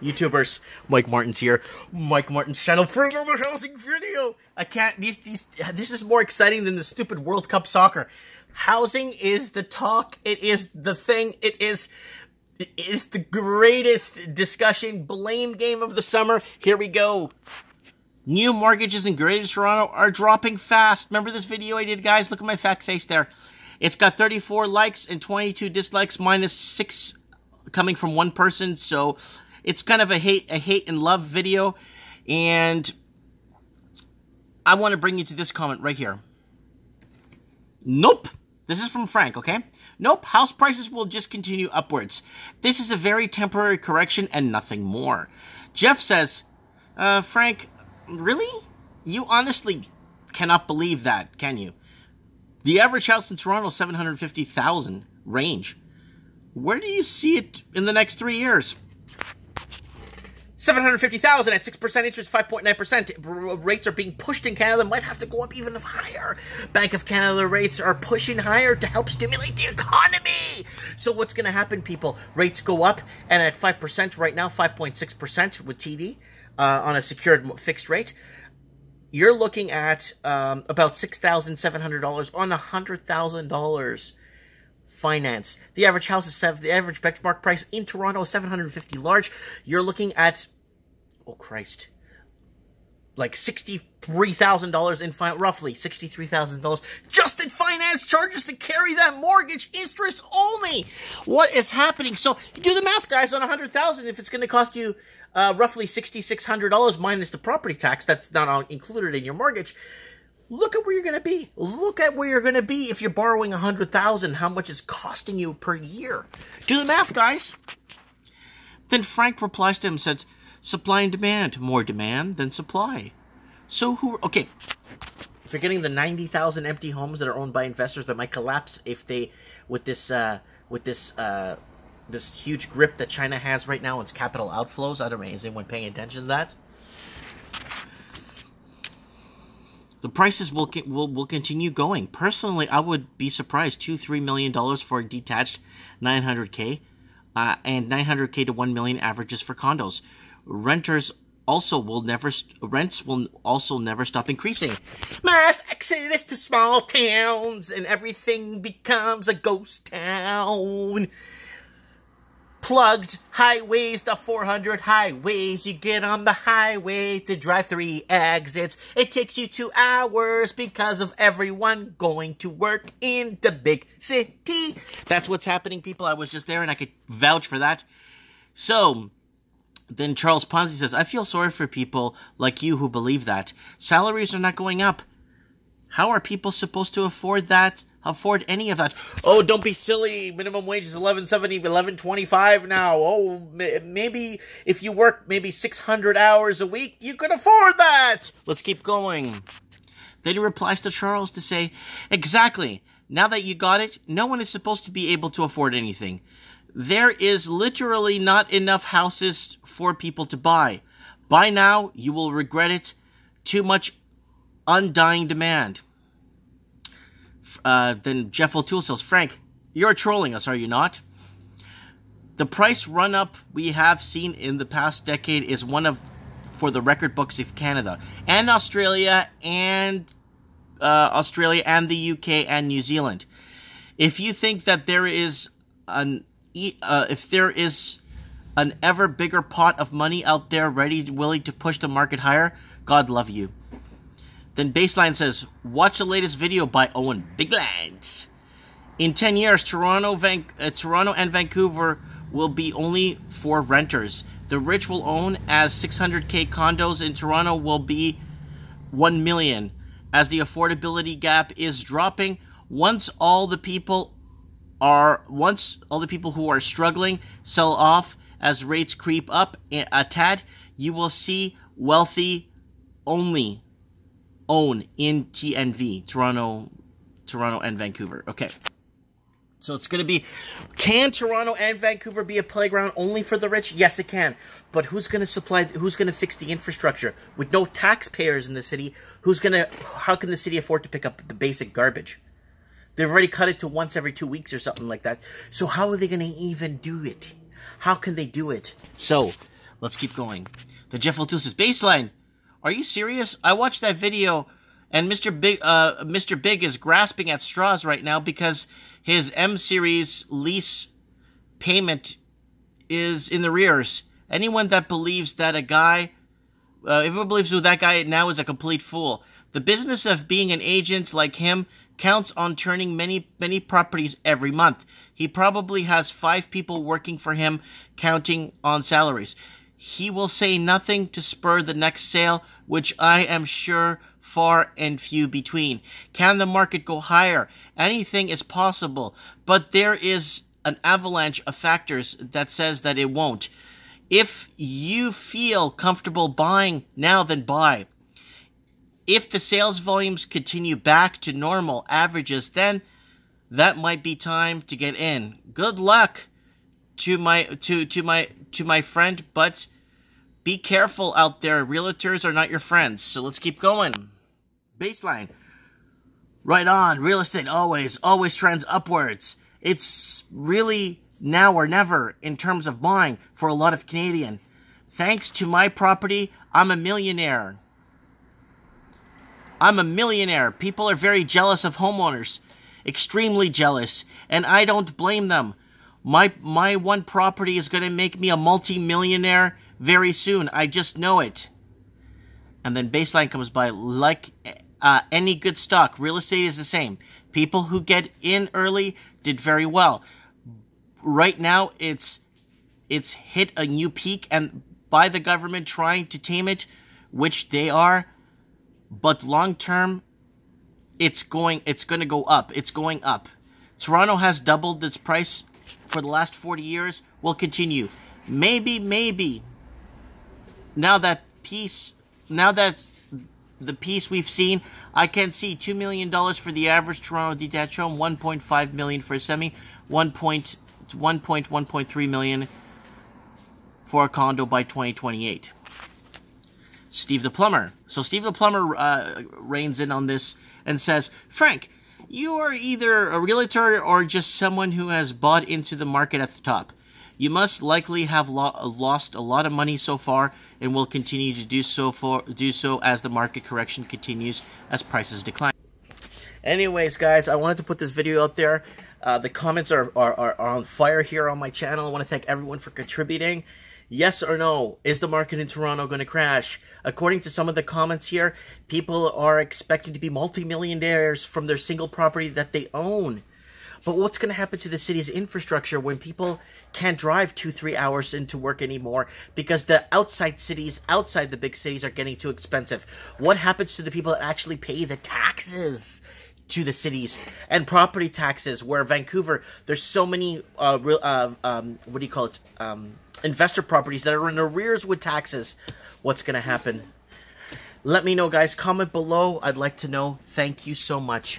YouTubers, Mike Martin's here. Mike Martin's channel for another housing video. I can't, this is more exciting than the stupid World Cup soccer. Housing is the talk. It is the thing. It is the greatest discussion blame game of the summer. Here we go. New mortgages in Greater Toronto are dropping fast. Remember this video I did, guys? Look at my fat face there. It's got 34 likes and 22 dislikes, minus 6 coming from one person. So it's kind of a hate and love video. And I want to bring you to this comment right here. Nope. This is from Frank, okay? Nope, house prices will just continue upwards. This is a very temporary correction and nothing more. Jeff says, Frank, really? You honestly cannot believe that, can you? The average house in Toronto is $750,000 range. Where do you see it in the next 3 years? $750,000 at 6% interest, 5.9%. Rates are being pushed in Canada. Might have to go up even higher. Bank of Canada rates are pushing higher to help stimulate the economy. So what's going to happen, people? Rates go up, and at 5% right now, 5.6% with TD on a secured fixed rate. You're looking at about $6,700 on $100,000 finance. The average house is the average benchmark price in Toronto is $750 large. You're looking at, oh Christ, like $63,000 in roughly $63,000 just in finance charges to carry that mortgage, interest only. What is happening? So do the math, guys, on $100,000. If it's going to cost you roughly $6,600 minus the property tax that's not included in your mortgage. Look at where you're going to be. Look at where you're going to be if you're borrowing $100,000. How much it's costing you per year? Do the math, guys. Then Frank replies to him and says, supply and demand. More demand than supply. So who... Okay. If you're getting the 90,000 empty homes that are owned by investors that might collapse if they... With this huge grip that China has right now, its capital outflows. I don't know, is anyone paying attention to that? The prices will continue going. Personally, I would be surprised. $2-3 million for a detached 900K and 900K to 1 million averages for condos. Rents will also never stop increasing. Mass exodus to small towns and everything becomes a ghost town. Plugged highways, the 400 highways. You get on the highway to drive 3 exits. It takes you 2 hours because of everyone going to work in the big city. That's what's happening, people. I was just there and I could vouch for that. So then Charles Ponzi says, I feel sorry for people like you who believe that. Salaries are not going up. How are people supposed to afford that? Afford any of that? Oh, don't be silly. Minimum wage is $11.70, $11.25 now. Oh, maybe if you work maybe 600 hours a week, you could afford that. Let's keep going. Then he replies to Charles to say, exactly. Now that you got it, no one is supposed to be able to afford anything. There is literally not enough houses for people to buy. Buy now, you will regret it. Too much undying demand. Then Jeff O'Toole says, Frank, you're trolling us, are you not? The price run-up we have seen in the past decade is one of, for the record books of Canada and Australia and the UK and New Zealand. If you think that there is an ever bigger pot of money out there willing to push the market higher, God love you. Then Baseline says, watch the latest video by Owen Biglands. In 10 years, Toronto and Vancouver will be only for renters. The rich will own as 600K condos in Toronto will be 1 million. As the affordability gap is dropping, once all the people who are struggling sell off as rates creep up a tad, you will see wealthy only own in TNV, Toronto and Vancouver. Okay. So it's going to be, can Toronto and Vancouver be a playground only for the rich? Yes, it can. But who's going to fix the infrastructure? With no taxpayers in the city, how can the city afford to pick up the basic garbage? They've already cut it to once every 2 weeks or something like that. So how are they going to even do it? How can they do it? So Let's keep going. The Jeff O'Toole says, baseline. Are you serious? I watched that video, and Mr. Big is grasping at straws right now because his M Series lease payment is in the rears. Anyone that believes that everyone believes that guy now is a complete fool. The business of being an agent like him counts on turning many properties every month. He probably has 5 people working for him, counting on salaries. He will say nothing to spur the next sale, which I am sure far and few between. Can the market go higher? Anything is possible, but there is an avalanche of factors that says that it won't. If you feel comfortable buying now, then buy. If the sales volumes continue back to normal averages, then that might be time to get in. Good luck to my friend, but be careful out there. Realtors are not your friends. So let's keep going. Baseline. Right on. Real estate always trends upwards. It's really now or never in terms of buying for a lot of Canadian. Thanks to my property, I'm a millionaire. People are very jealous of homeowners. Extremely jealous. And I don't blame them. My one property is going to make me a multi-millionaire very soon. I just know it. And then baseline comes by. Like any good stock, real estate is the same. People who get in early did very well. Right now, it's hit a new peak, and by the government trying to tame it, which they are. But long term, it's going to go up. It's going up. Toronto has doubled its price for the last 40 years. Will continue. Maybe. Now that the piece we've seen, I can see $2 million for the average Toronto detached home, $1.5 million for a semi, $1.3 million for a condo by 2028. Steve the Plumber. So Steve the Plumber reins in on this and says, Frank, you are either a realtor or just someone who has bought into the market at the top. You must likely have lost a lot of money so far and will continue to do so as the market correction continues as prices decline. Anyways, guys, I wanted to put this video out there. The comments are on fire here on my channel. I want to thank everyone for contributing. Yes or no, is the market in Toronto going to crash? According to some of the comments here, people are expecting to be multimillionaires from their single property that they own. But what's going to happen to the city's infrastructure when people can't drive 2-3 hours into work anymore because the outside cities, outside the big cities, are getting too expensive? What happens to the people that actually pay the taxes to the cities and property taxes? Where Vancouver, there's so many investor properties that are in arrears with taxes. What's going to happen? Let me know, guys. Comment below. I'd like to know. Thank you so much.